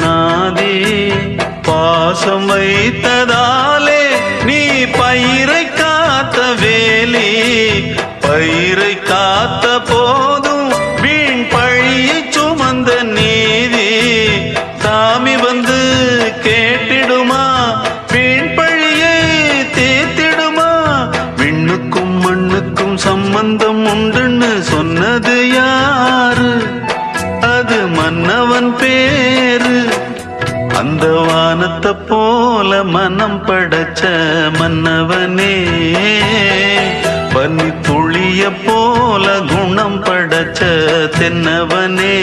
பண்ணாதே. பாசம் வைத்ததாலே நீ பயிரை காத்த வேலி, பயிரை காத்த போதும் வீண் பழியை சுமந்த நீதி. சாமி வந்து கேட்டிடுமா, வீண் பழியை தீர்த்திடுமா? விண்ணுக்கும் மண்ணுக்கும் சம்பந்தம் உண்டுன்னு சொன்னது யாரு? அது மன்னவன் பேரு. அந்த வானத்தை போல மனம் படைச்ச மன்னவனே, பனி துளிய போல குணம் படைச்ச தென்னவனே.